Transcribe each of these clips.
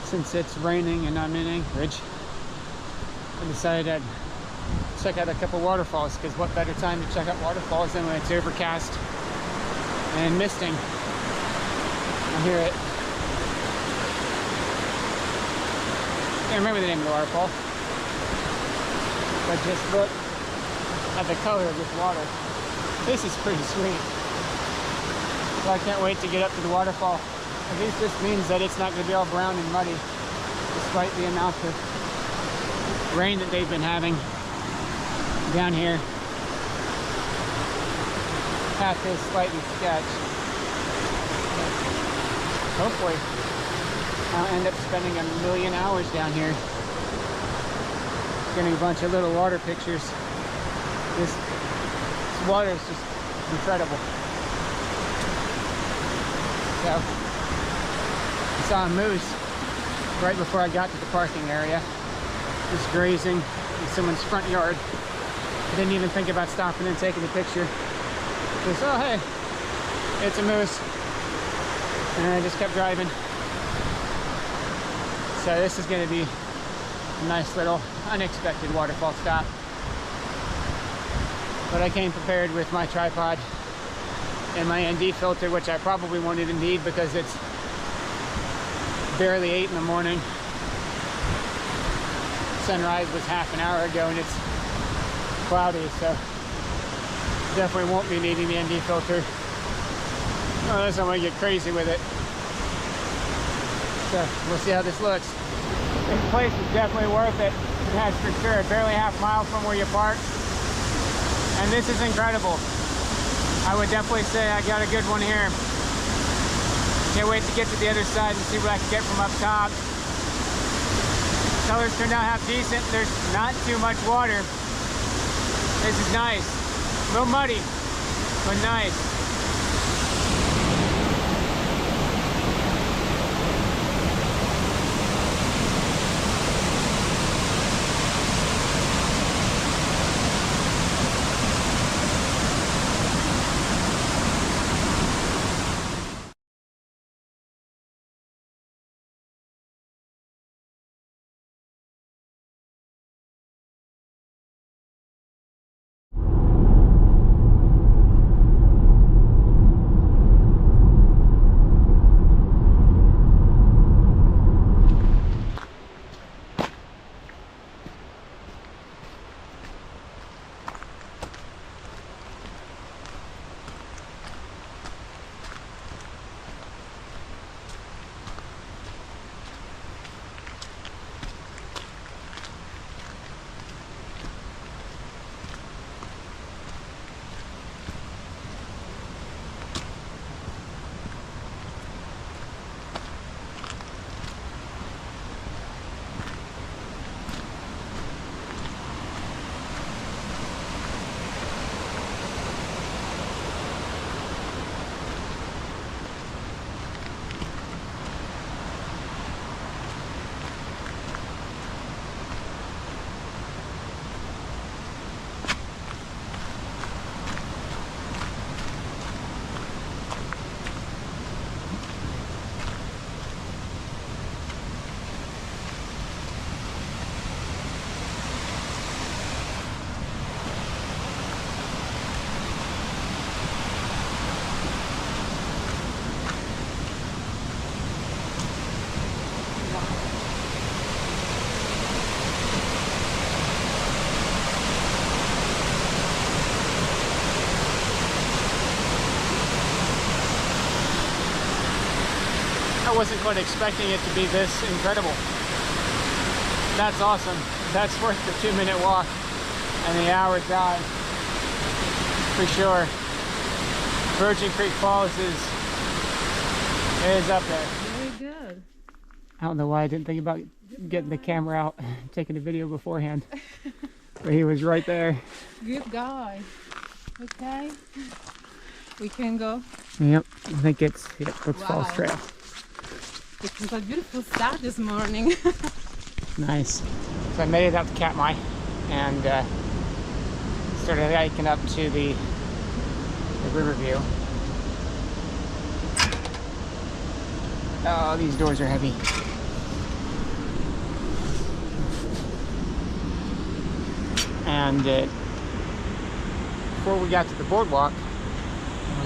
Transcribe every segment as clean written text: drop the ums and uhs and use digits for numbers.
since it's raining and I'm in Anchorage, I decided I'd check out a couple waterfalls, because what better time to check out waterfalls than when it's overcast and misting. I hear it. Can't remember the name of the waterfall, but just look at the color of this water. This is pretty sweet. So I can't wait to get up to the waterfall. At least this means that it's not going to be all brown and muddy, despite the amount of rain that they've been having down here. Path is slightly sketched. Hopefully I'll end up spending 1,000,000 hours down here getting a bunch of little water pictures. This water is just incredible. So I saw a moose right before I got to the parking area, just grazing in someone's front yard. I didn't even think about stopping and taking a picture. Just, oh hey, it's a moose. And I just kept driving. So this is going to be a nice little unexpected waterfall stop. But I came prepared with my tripod and my ND filter, which I probably won't even need because it's barely 8 in the morning. Sunrise was half an hour ago and it's cloudy, so definitely won't be needing the ND filter unless I'm going to get crazy with it. So we'll see how this looks. This place is definitely worth it. It has for sure barely half a mile from where you park, and this is incredible. I would definitely say I got a good one here. Can't wait to get to the other side and see what I can get from up top. Colors turned out half decent. There's not too much water. This is nice. A little muddy, but nice. I wasn't quite expecting it to be this incredible. That's awesome. That's worth the 2-minute walk and the hour drive for sure. Virgin Creek Falls is up there. Very good. I don't know why I didn't think about getting the camera out, taking a video beforehand. But he was right there. Good guy. Okay. We can go. Yep, I think it's Falls Trail. It was a beautiful start this morning. Nice. So I made it out to Katmai and started hiking up to the river view. Oh, these doors are heavy. And before we got to the boardwalk,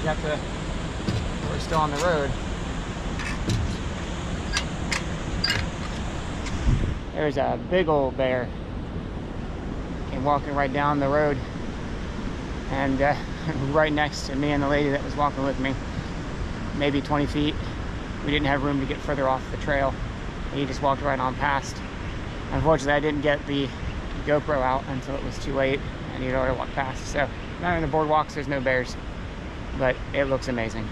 we're still on the road, there's a big old bear came walking right down the road, and right next to me and the lady that was walking with me, maybe 20 feet. We didn't have room to get further off the trail. He just walked right on past. Unfortunately, I didn't get the GoPro out until it was too late, and he'd already walked past. So now in the boardwalks, there's no bears, but it looks amazing.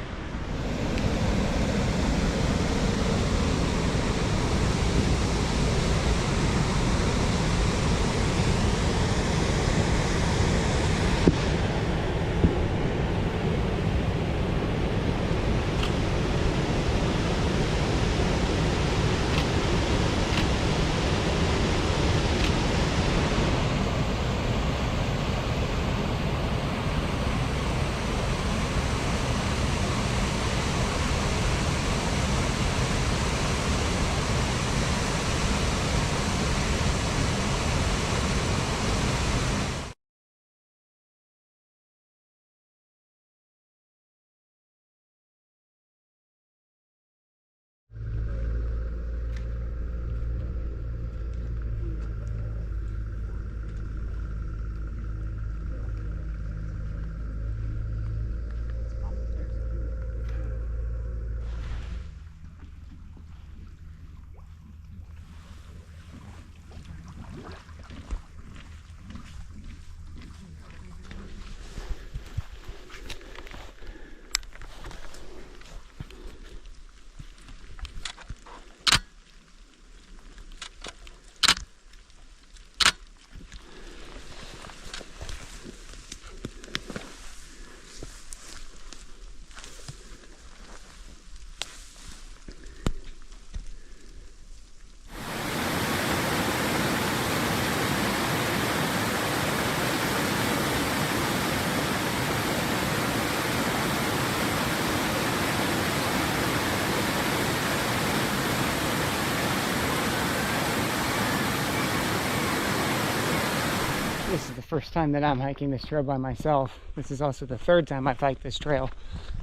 This is the first time that I'm hiking this trail by myself. This is also the third time I've hiked this trail.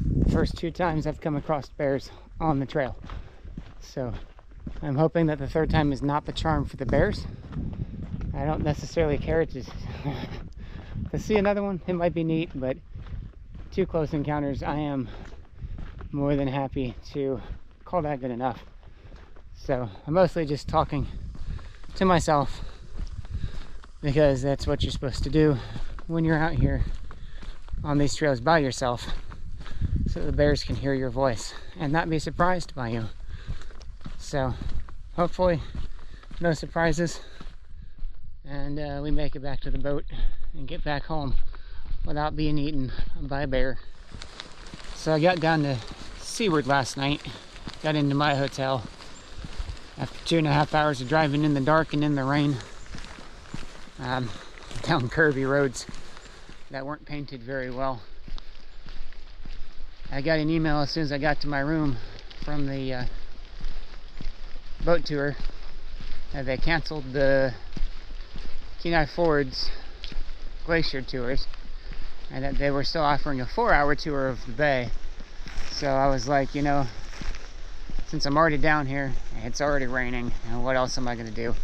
The first 2 times I've come across bears on the trail. So I'm hoping that the third time is not the charm for the bears. I don't necessarily care to see another one. It might be neat, but 2 close encounters, I am more than happy to call that good enough. So I'm mostly just talking to myself, because that's what you're supposed to do when you're out here on these trails by yourself, so the bears can hear your voice and not be surprised by you. So hopefully no surprises, and we make it back to the boat and get back home without being eaten by a bear. So I got down to Seaward last night, got into my hotel after 2.5 hours of driving in the dark and in the rain. Down curvy roads that weren't painted very well. I got an email as soon as I got to my room from the boat tour that they canceled the Kenai Fjords glacier tours, and that they were still offering a 4-hour tour of the bay. So I was like, you know, since I'm already down here, it's already raining, and what else am I going to do?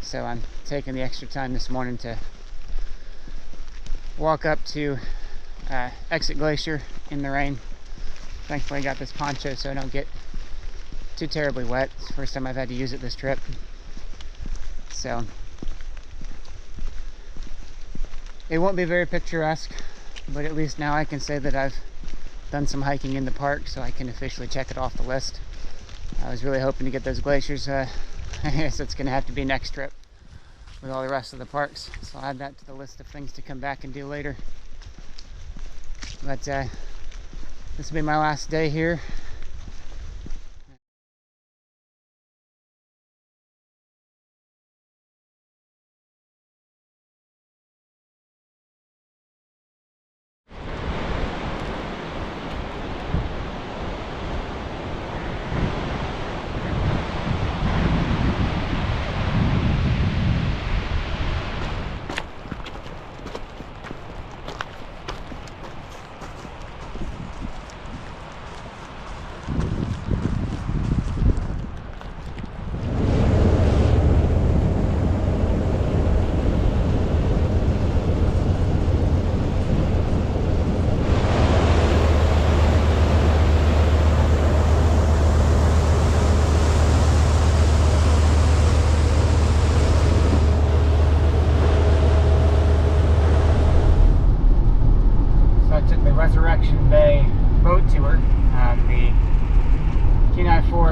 So I'm taking the extra time this morning to walk up to Exit Glacier in the rain. Thankfully I got this poncho so I don't get too terribly wet. It's the first time I've had to use it this trip. So it won't be very picturesque, but at least now I can say that I've done some hiking in the park, so I can officially check it off the list. I was really hoping to get those glaciers. I guess it's going to have to be next trip with all the rest of the parks. So I'll add that to the list of things to come back and do later. But this will be my last day here.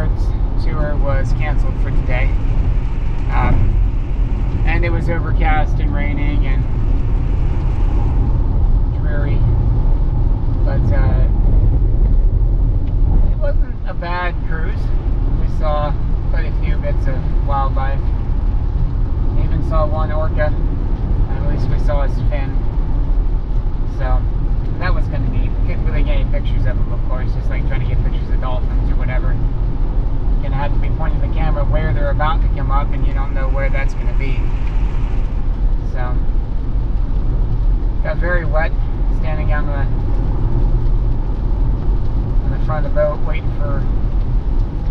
Fjords tour was canceled for today. And it was overcast and raining and dreary. But it wasn't a bad cruise. We saw quite a few bits of wildlife. We even saw one orca. At least we saw his fin. So that was kind of neat. Couldn't really get any pictures of them, of course, just like trying to get pictures of dolphins or whatever. You're gonna have to be pointing the camera where they're about to come up, and you don't know where that's gonna be. So got very wet standing on the front of the boat waiting for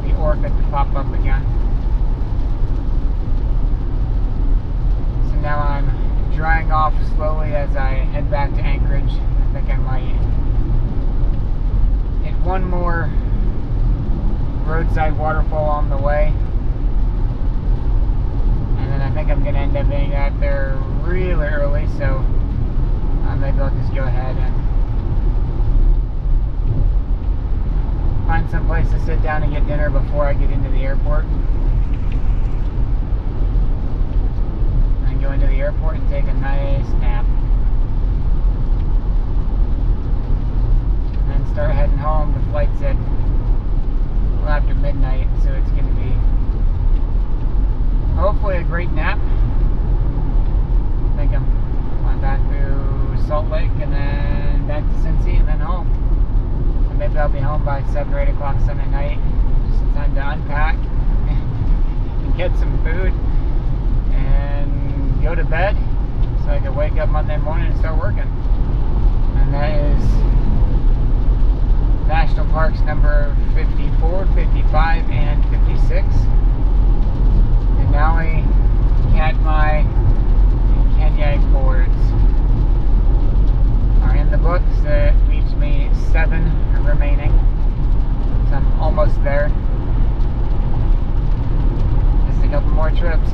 the orca to pop up again. So now I'm drying off slowly as I head back to Anchorage. I think I might hit one more roadside waterfall on the way, and then I think I'm going to end up being out there really early, so maybe I'll just go ahead and find some place to sit down and get dinner before I get into the airport. And go into the airport and take a nice nap. And then start heading home. The flight's at after midnight, so it's going to be hopefully a great nap. I think I'm going back to Salt Lake and then back to Cincy and then home. And maybe I'll be home by 7 or 8 o'clock Sunday night. Just in time to unpack and get some food and go to bed so I can wake up Monday morning and start working. And that is National Parks number 54, 55, and 56. Denali, Katmai, and Kenai Fjords are in the books. That leaves me 7 remaining. So I'm almost there. Just a couple more trips.